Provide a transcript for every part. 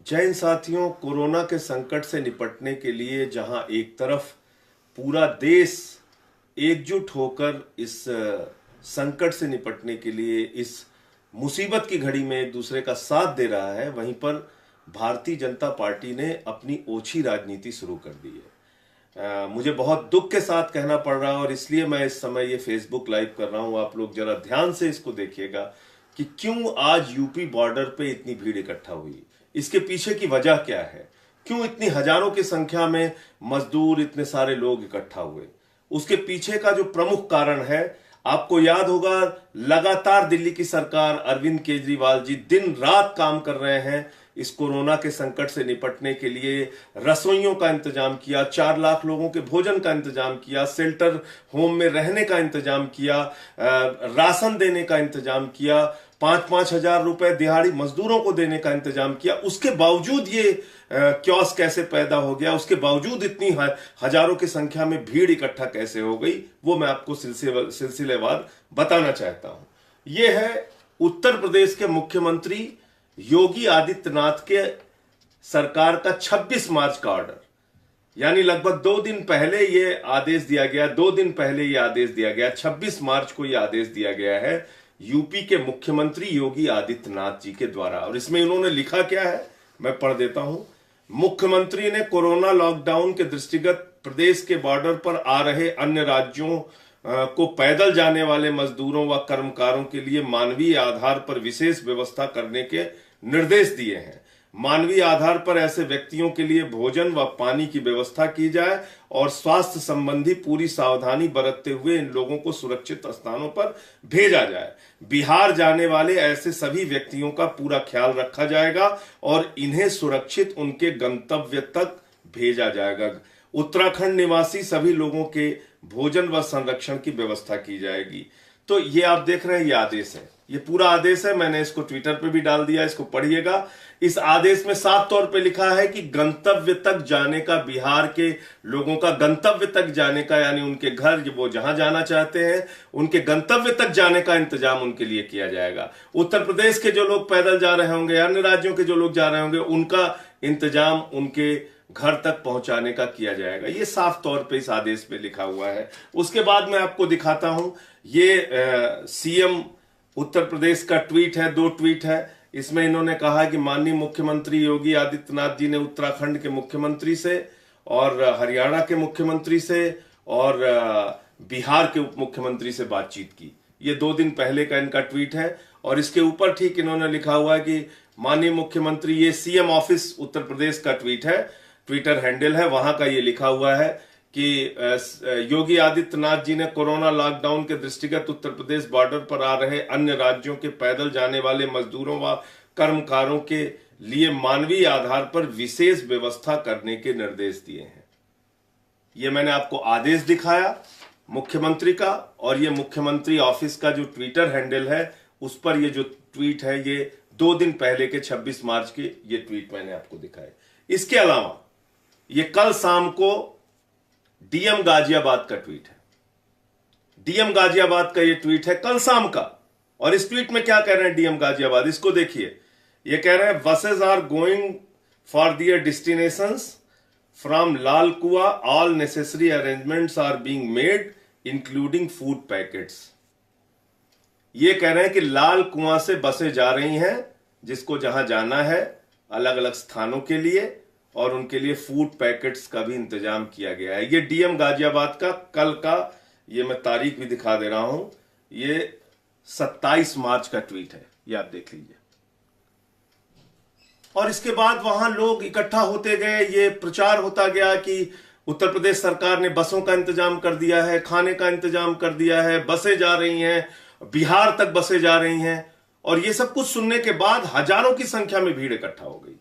जय हिंद साथियों। कोरोना के संकट से निपटने के लिए जहां एक तरफ पूरा देश एकजुट होकर इस संकट से निपटने के लिए इस मुसीबत की घड़ी में एक दूसरे का साथ दे रहा है, वहीं पर भारतीय जनता पार्टी ने अपनी ओछी राजनीति शुरू कर दी है। मुझे बहुत दुख के साथ कहना पड़ रहा है और इसलिए मैं इस समय ये फेसबुक लाइव कर रहा हूं। आप लोग जरा ध्यान से इसको देखिएगा कि क्यों आज यूपी बॉर्डर पे इतनी भीड़ इकट्ठा हुई, इसके पीछे की वजह क्या है, क्यों इतनी हजारों की संख्या में मजदूर, इतने सारे लोग इकट्ठा हुए। उसके पीछे का जो प्रमुख कारण है, आपको याद होगा, लगातार दिल्ली की सरकार, अरविंद केजरीवाल जी दिन रात काम कर रहे हैं इस कोरोना के संकट से निपटने के लिए। रसोइयों का इंतजाम किया, 4 लाख लोगों के भोजन का इंतजाम किया, शेल्टर होम में रहने का इंतजाम किया, राशन देने का इंतजाम किया, 5-5 हजार रुपए दिहाड़ी मजदूरों को देने का इंतजाम किया। उसके बावजूद ये क्योस कैसे पैदा हो गया, उसके बावजूद इतनी हजारों की संख्या में भीड़ इकट्ठा कैसे हो गई, वो मैं आपको सिलसिलेवार बताना चाहता हूं। यह है उत्तर प्रदेश के मुख्यमंत्री योगी आदित्यनाथ के सरकार का 26 मार्च का ऑर्डर, यानी लगभग 2 दिन पहले यह आदेश दिया गया। 2 दिन पहले यह आदेश दिया गया, 26 मार्च को यह आदेश दिया गया है यूपी के मुख्यमंत्री योगी आदित्यनाथ जी के द्वारा। और इसमें इन्होंने लिखा क्या है, मैं पढ़ देता हूं। मुख्यमंत्री ने कोरोना लॉकडाउन के दृष्टिगत प्रदेश के बॉर्डर पर आ रहे अन्य राज्यों को पैदल जाने वाले मजदूरों व कर्मकारों के लिए मानवीय आधार पर विशेष व्यवस्था करने के निर्देश दिए हैं। मानवीय आधार पर ऐसे व्यक्तियों के लिए भोजन व पानी की व्यवस्था की जाए और स्वास्थ्य संबंधी पूरी सावधानी बरतते हुए इन लोगों को सुरक्षित स्थानों पर भेजा जाए। बिहार जाने वाले ऐसे सभी व्यक्तियों का पूरा ख्याल रखा जाएगा और इन्हें सुरक्षित उनके गंतव्य तक भेजा जाएगा। उत्तराखंड निवासी सभी लोगों के भोजन व संरक्षण की व्यवस्था की जाएगी। तो ये आप देख रहे हैं, ये आदेश है, ये पूरा आदेश है। मैंने इसको ट्विटर पे भी डाल दिया, इसको पढ़िएगा। इस आदेश में साफ तौर पे लिखा है कि गंतव्य तक जाने का, बिहार के लोगों का गंतव्य तक जाने का, यानी उनके घर, वो जहां जाना चाहते हैं, उनके गंतव्य तक जाने का इंतजाम उनके लिए किया जाएगा। उत्तर प्रदेश के जो लोग पैदल जा रहे होंगे, अन्य राज्यों के जो लोग जा रहे होंगे, उनका इंतजाम उनके घर तक पहुंचाने का किया जाएगा। ये साफ तौर पे इस आदेश में लिखा हुआ है। उसके बाद मैं आपको दिखाता हूं, ये सीएम उत्तर प्रदेश का ट्वीट है, 2 ट्वीट है। इसमें इन्होंने कहा कि माननीय मुख्यमंत्री योगी आदित्यनाथ जी ने उत्तराखंड के मुख्यमंत्री से और हरियाणा के मुख्यमंत्री से और बिहार के उप मुख्यमंत्री से बातचीत की। ये 2 दिन पहले का इनका ट्वीट है। और इसके ऊपर ठीक इन्होंने लिखा हुआ है कि माननीय मुख्यमंत्री, ये सीएम ऑफिस उत्तर प्रदेश का ट्वीट है, ट्विटर हैंडल है, वहां का ये लिखा हुआ है कि योगी आदित्यनाथ जी ने कोरोना लॉकडाउन के दृष्टिगत उत्तर प्रदेश बॉर्डर पर आ रहे अन्य राज्यों के पैदल जाने वाले मजदूरों व कर्मकारों के लिए मानवीय आधार पर विशेष व्यवस्था करने के निर्देश दिए हैं। ये मैंने आपको आदेश दिखाया मुख्यमंत्री का, और ये मुख्यमंत्री ऑफिस का जो ट्विटर हैंडल है उस पर ये जो ट्वीट है, ये 2 दिन पहले के 26 मार्च के ये ट्वीट मैंने आपको दिखाए। इसके अलावा ये कल शाम को डीएम गाजियाबाद का ट्वीट है, डीएम गाजियाबाद का ये ट्वीट है कल शाम का। और इस ट्वीट में क्या कह रहे हैं डीएम गाजियाबाद, इसको देखिए। ये कह रहे हैं, buses are going for their destinations from Lal Kuan, all necessary arrangements are being made including food packets. ये कह रहे हैं कि लाल कुआं से बसें जा रही हैं जिसको जहां जाना है अलग अलग स्थानों के लिए, और उनके लिए फूड पैकेट्स का भी इंतजाम किया गया है। ये डीएम गाजियाबाद का कल का, ये मैं तारीख भी दिखा दे रहा हूं, ये 27 मार्च का ट्वीट है, ये आप देख लीजिए। और इसके बाद वहां लोग इकट्ठा होते गए, ये प्रचार होता गया कि उत्तर प्रदेश सरकार ने बसों का इंतजाम कर दिया है, खाने का इंतजाम कर दिया है, बसें जा रही हैं, बिहार तक बसें जा रही हैं। और ये सब कुछ सुनने के बाद हजारों की संख्या में भीड़ इकट्ठा हो गई,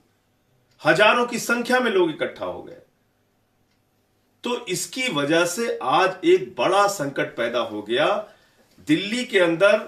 हजारों की संख्या में लोग इकट्ठा हो गए। तो इसकी वजह से आज एक बड़ा संकट पैदा हो गया। दिल्ली के अंदर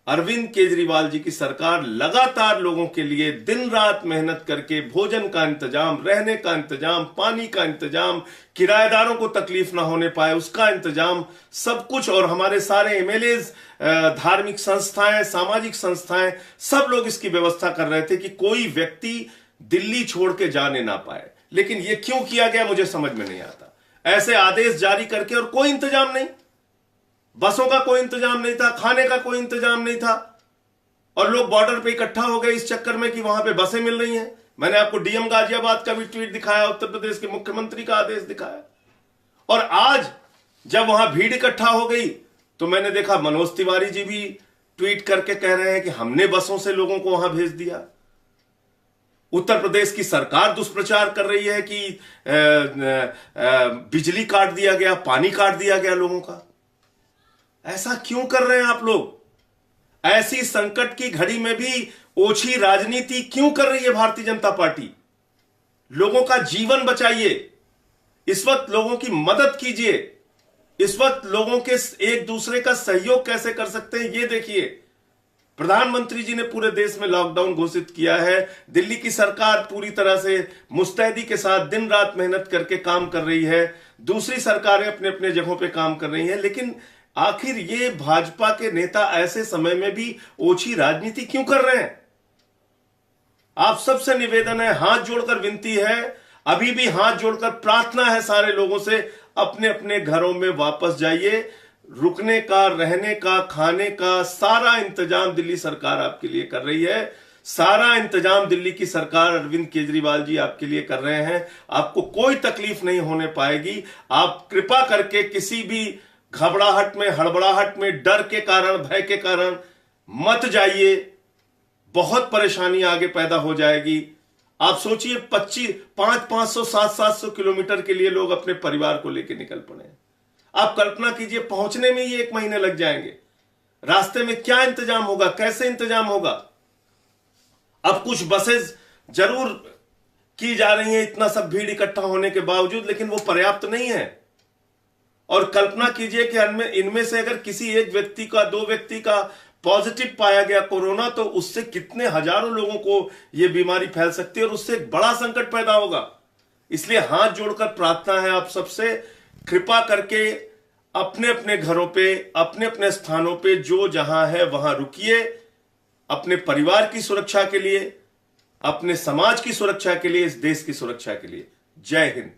अरविंद केजरीवाल जी की सरकार लगातार लोगों के लिए दिन रात मेहनत करके भोजन का इंतजाम, रहने का इंतजाम, पानी का इंतजाम, किराएदारों को तकलीफ ना होने पाए उसका इंतजाम, सब कुछ। और हमारे सारे एमएलएज, धार्मिक संस्थाएं, सामाजिक संस्थाएं, सब लोग इसकी व्यवस्था कर रहे थे कि कोई व्यक्ति दिल्ली छोड़ के जाने ना पाए। लेकिन यह क्यों किया गया मुझे समझ में नहीं आता। ऐसे आदेश जारी करके और कोई इंतजाम नहीं, बसों का कोई इंतजाम नहीं था, खाने का कोई इंतजाम नहीं था, और लोग बॉर्डर पे इकट्ठा हो गए इस चक्कर में कि वहां पे बसें मिल रही हैं। मैंने आपको डीएम गाजियाबाद का भी ट्वीट दिखाया, उत्तर प्रदेश के मुख्यमंत्री का आदेश दिखाया। और आज जब वहां भीड़ इकट्ठा हो गई तो मैंने देखा मनोज तिवारी जी भी ट्वीट करके कह रहे हैं कि हमने बसों से लोगों को वहां भेज दिया। उत्तर प्रदेश की सरकार दुष्प्रचार कर रही है कि बिजली काट दिया गया, पानी काट दिया गया लोगों का। ऐसा क्यों कर रहे हैं आप लोग? ऐसी संकट की घड़ी में भी ओछी राजनीति क्यों कर रही है भारतीय जनता पार्टी? लोगों का जीवन बचाइए, इस वक्त लोगों की मदद कीजिए, इस वक्त लोगों के एक दूसरे का सहयोग कैसे कर सकते हैं ये देखिए। प्रधानमंत्री जी ने पूरे देश में लॉकडाउन घोषित किया है। दिल्ली की सरकार पूरी तरह से मुस्तैदी के साथ दिन रात मेहनत करके काम कर रही है। दूसरी सरकारें अपने अपने जगहों पे काम कर रही हैं। लेकिन आखिर ये भाजपा के नेता ऐसे समय में भी ओछी राजनीति क्यों कर रहे हैं? आप सबसे निवेदन है, हाथ जोड़कर विनती है, अभी भी हाथ जोड़कर प्रार्थना है सारे लोगों से, अपने अपने घरों में वापस जाइए। रुकने का, रहने का, खाने का सारा इंतजाम दिल्ली सरकार आपके लिए कर रही है। सारा इंतजाम दिल्ली की सरकार, अरविंद केजरीवाल जी आपके लिए कर रहे हैं। आपको कोई तकलीफ नहीं होने पाएगी। आप कृपा करके किसी भी घबराहट में, हड़बड़ाहट में, डर के कारण, भय के कारण मत जाइए। बहुत परेशानी आगे पैदा हो जाएगी। आप सोचिए 500, 700 किलोमीटर के लिए लोग अपने परिवार को लेकर निकल पड़े। आप कल्पना कीजिए, पहुंचने में ही 1 महीने लग जाएंगे। रास्ते में क्या इंतजाम होगा, कैसे इंतजाम होगा? अब कुछ बसेस जरूर की जा रही हैं इतना सब भीड़ इकट्ठा होने के बावजूद, लेकिन वो पर्याप्त नहीं है। और कल्पना कीजिए कि इनमें से अगर किसी एक व्यक्ति का, 2 व्यक्ति का पॉजिटिव पाया गया कोरोना, तो उससे कितने हजारों लोगों को यह बीमारी फैल सकती है और उससे एक बड़ा संकट पैदा होगा। इसलिए हाथ जोड़कर प्रार्थना है आप सबसे, कृपा करके अपने अपने घरों पे, अपने अपने स्थानों पे जो जहां है वहां रुकिए। अपने परिवार की सुरक्षा के लिए, अपने समाज की सुरक्षा के लिए, इस देश की सुरक्षा के लिए। जय हिंद।